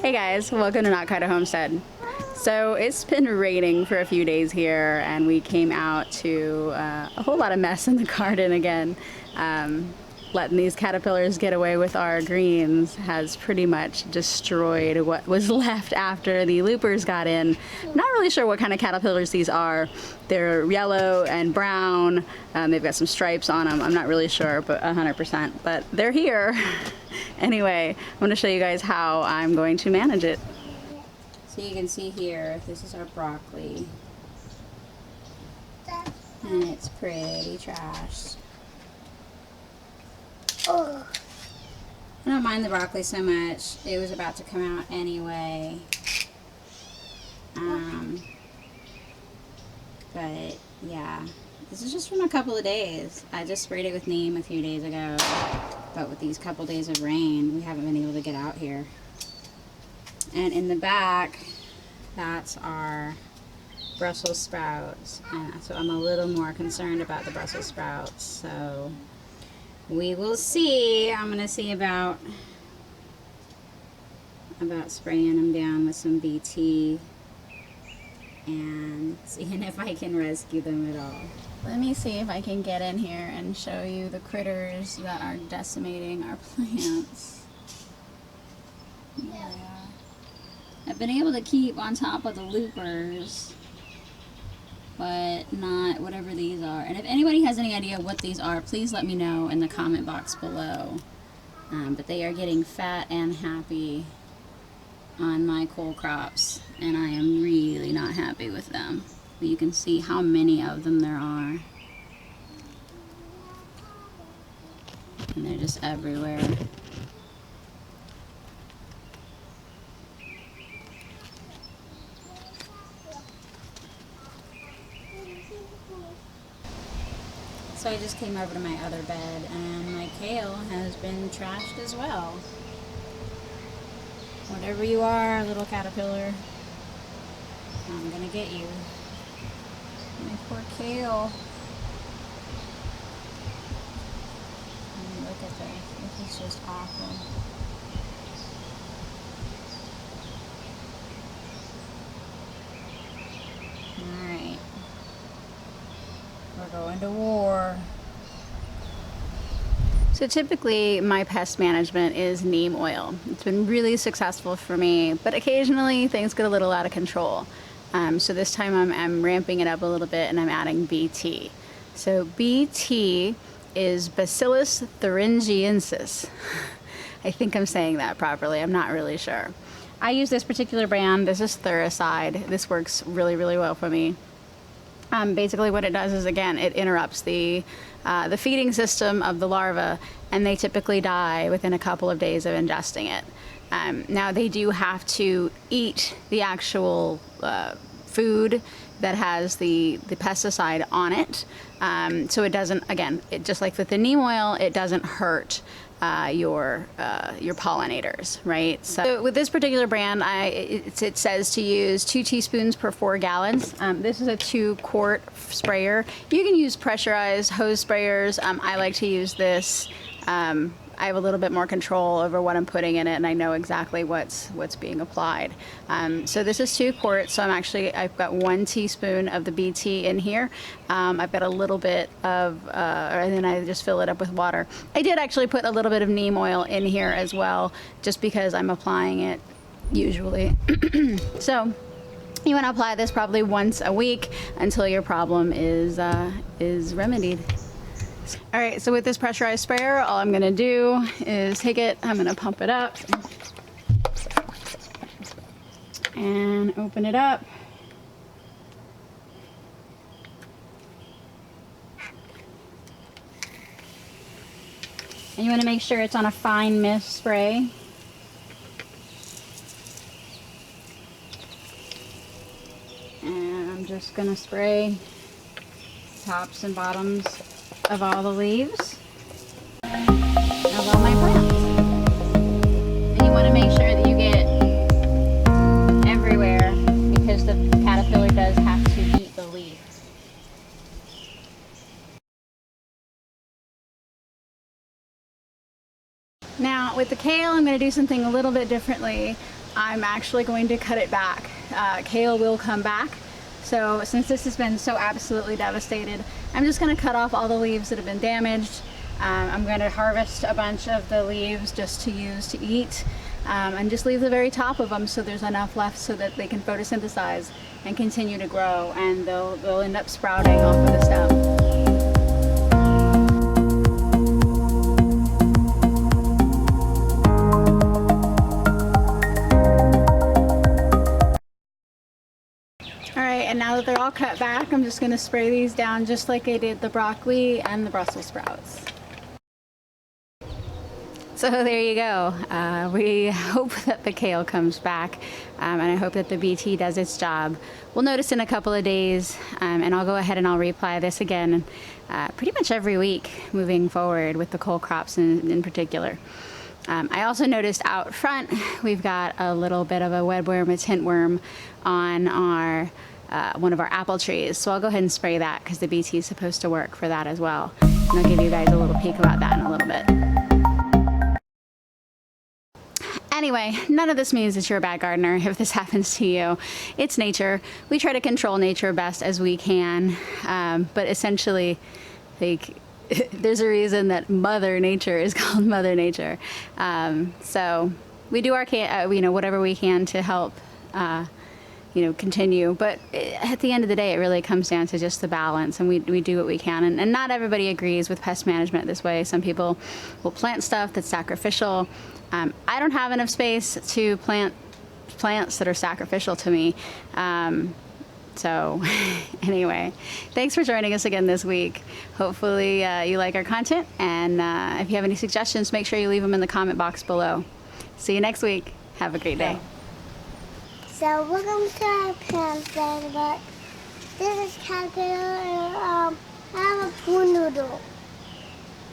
Hey guys, welcome to Not Kinda Homestead. So it's been raining for a few days here and we came out to a whole lot of mess in the garden again. Letting these caterpillars get away with our greens has pretty much destroyed what was left after the loopers got in. Not really sure what kind of caterpillars these are. They're yellow and brown. They've got some stripes on them. I'm not really sure, but 100%. But they're here. Anyway, I'm going to show you guys how I'm going to manage it. So you can see here, this is our broccoli. And it's pretty trashed. I don't mind the broccoli so much. It was about to come out anyway. But yeah, this is just from a couple of days. I just sprayed it with neem a few days ago. But with these couple days of rain, we haven't been able to get out here. And in the back, that's our Brussels sprouts. And so I'm a little more concerned about the Brussels sprouts. So we will see. I'm going to see about spraying them down with some BT and seeing if I can rescue them at all. Let me see if I can get in here and show you the critters that are decimating our plants. Yeah. I've been able to keep on top of the loopers, but not whatever these are. And if anybody has any idea what these are, please let me know in the comment box below. But they are getting fat and happy on my cole crops, and I am really not happy with them. But you can see how many of them there are. And they're just everywhere. So I just came over to my other bed and my kale has been trashed as well. Whatever you are, little caterpillar, I'm gonna get you. My poor kale. And look at this. This is just awful. Alright. We're going to war. So typically my pest management is neem oil. It's been really successful for me, but occasionally things get a little out of control. So this time I'm ramping it up a little bit and I'm adding BT. So BT is Bacillus Thuringiensis. I think I'm saying that properly. I'm not really sure. I use this particular brand. This is Thuricide. This works really, really well for me. Basically what it does is, again, it interrupts the feeding system of the larva, and they typically die within a couple of days of ingesting it. Now they do have to eat the actual food that has the pesticide on it, so it doesn't, again, just like with the neem oil, it doesn't hurt your pollinators, right? So with this particular brand, it says to use 2 teaspoons per 4 gallons. This is a 2-quart sprayer. You can use pressurized hose sprayers. I like to use this. I have a little bit more control over what I'm putting in it, and I know exactly what's being applied. So this is 2 quarts, so I've got 1 teaspoon of the BT in here. I've got a little bit of, and then I just fill it up with water. I did actually put a little bit of neem oil in here as well, just because I'm applying it usually. So you want to apply this probably once a week until your problem is remedied. All right, so with this pressurized sprayer, all I'm gonna do is take it, I'm gonna pump it up and open it up. And you wanna make sure it's on a fine mist spray. And I'm just gonna spray tops and bottoms of all the leaves of all my plants. And you want to make sure that you get everywhere, because the caterpillar does have to eat the leaf. Now with the kale, I'm going to do something a little bit differently. I'm actually going to cut it back. Kale will come back. So since this has been so absolutely devastated, I'm just going to cut off all the leaves that have been damaged. I'm going to harvest a bunch of the leaves just to use to eat, and just leave the very top of them so there's enough left so that they can photosynthesize and continue to grow, and they'll end up sprouting off of the stem. And now that they're all cut back, I'm just going to spray these down just like I did the broccoli and the Brussels sprouts. So there you go. We hope that the kale comes back, and I hope that the BT does its job. We'll notice in a couple of days, and I'll go ahead and I'll reapply this again pretty much every week moving forward with the cole crops in particular. I also noticed out front we've got a little bit of a wedworm, a tintworm on our one of our apple trees. So I'll go ahead and spray that because the BT is supposed to work for that as well. And I'll give you guys a little peek about that in a little bit. Anyway, none of this means that you're a bad gardener if this happens to you. It's nature. We try to control nature best as we can, but essentially, like, there's a reason that Mother Nature is called Mother Nature. So we do our whatever we can to help continue, but at the end of the day it really comes down to just the balance, and we do what we can, and not everybody agrees with pest management this way. Some people will plant stuff that's sacrificial. I don't have enough space to plant plants that are sacrificial to me. So anyway, thanks for joining us again this week. Hopefully you like our content, and if you have any suggestions, make sure you leave them in the comment box below. See you next week. Have a great day. So welcome to our plant bed, but this is caterpillar.